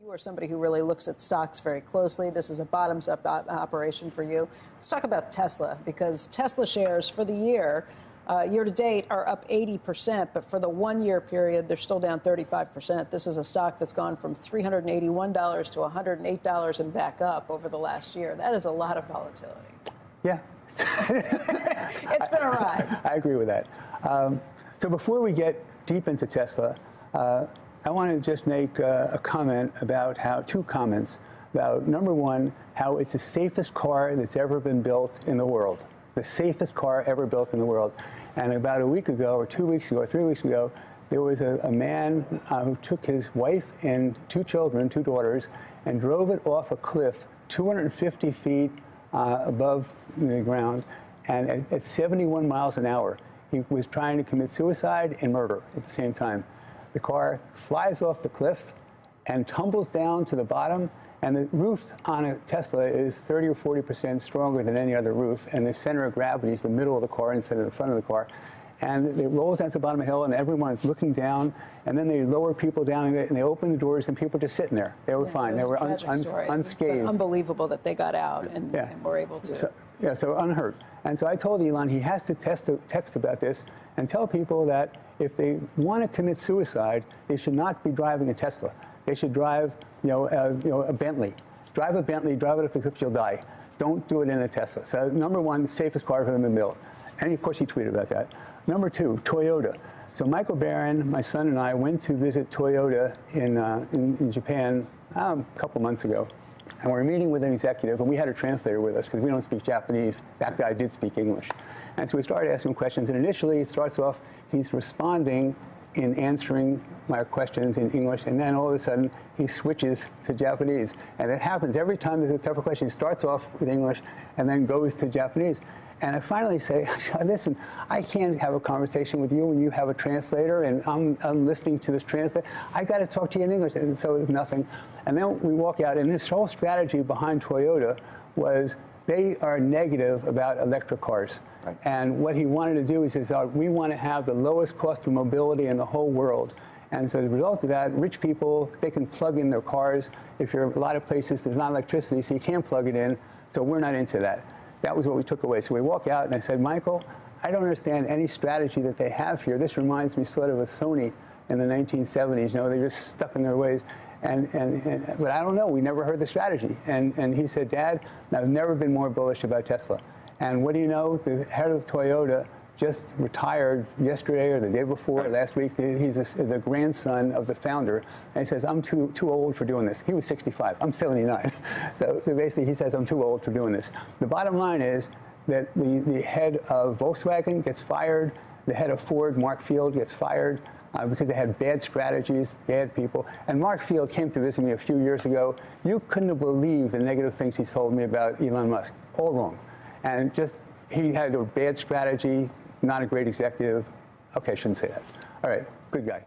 You are somebody who really looks at stocks very closely. This is a bottoms-up operation for you. Let's talk about Tesla, because Tesla shares for the year to date are up 80%, but for the 1 year period, they're still down 35%. This is a stock that's gone from $381 to $108 and back up over the last year. That is a lot of volatility. Yeah. It's been a ride. I agree with that. So before we get deep into Tesla, I want to just make a comment about two comments about, number one, how it's the safest car that's ever been built in the world. The safest car ever built in the world. And about a week ago, or 2 weeks ago, or 3 weeks ago, there was a man who took his wife and two children, two daughters, and drove it off a cliff 250 feet above the ground, and at 71 miles an hour. He was trying to commit suicide and murder at the same time. The car flies off the cliff and tumbles down to the bottom, and the roof on a Tesla is 30 or 40% stronger than any other roof, and the center of gravity is the middle of the car instead of the front of the car. And it rolls down to the bottom of the hill, and everyone's looking down, and then they lower people down, and they open the doors, and people just sitting there. They were fine. They were unscathed. But unbelievable that they got out and were able to. So unhurt. And so I told Elon he has to text about this and tell people that if they want to commit suicide, they should not be driving a Tesla. They should drive, a Bentley. Drive a Bentley, drive it up the cliff, you'll die. Don't do it in a Tesla. So number one, the safest car ever been built. And of course he tweeted about that. Number two, Toyota. So Michael Barron, my son, and I went to visit Toyota in Japan a couple months ago. And we were meeting with an executive, and we had a translator with us because we don't speak Japanese. That guy did speak English. And so we started asking him questions. And initially, it starts off, he's responding in answering my questions in English. And then all of a sudden, he switches to Japanese. And it happens every time there's a tougher question. He starts off with English and then goes to Japanese. And I finally say, listen, I can't have a conversation with you when you have a translator, and I'm listening to this translator. I got to talk to you in English. And so it's nothing. And then we walk out, and this whole strategy behind Toyota was they are negative about electric cars. Right. And what he wanted to do, he says, we want to have the lowest cost of mobility in the whole world. And so as a result of that, rich people, they can plug in their cars. If you're a lot of places, there's not electricity, so you can't plug it in. So we're not into that. That was what we took away. So we walk out, and I said, Michael, I don't understand any strategy that they have here. This reminds me sort of Sony in the 1970s. They're just stuck in their ways. But I don't know. We never heard the strategy. And he said, Dad, I've never been more bullish about Tesla. And what do you know? The head of Toyota just retired yesterday or the day before, last week. He's the grandson of the founder. And he says, I'm too old for doing this. He was 65. I'm 79. So basically, he says, I'm too old for doing this. The bottom line is that the head of Volkswagen gets fired. The head of Ford, Mark Field, gets fired because they had bad strategies, bad people. And Mark Field came to visit me a few years ago. You couldn't believe the negative things he's told me about Elon Musk. All wrong. And just, he had a bad strategy, not a great executive. Okay, I shouldn't say that. All right, good guy.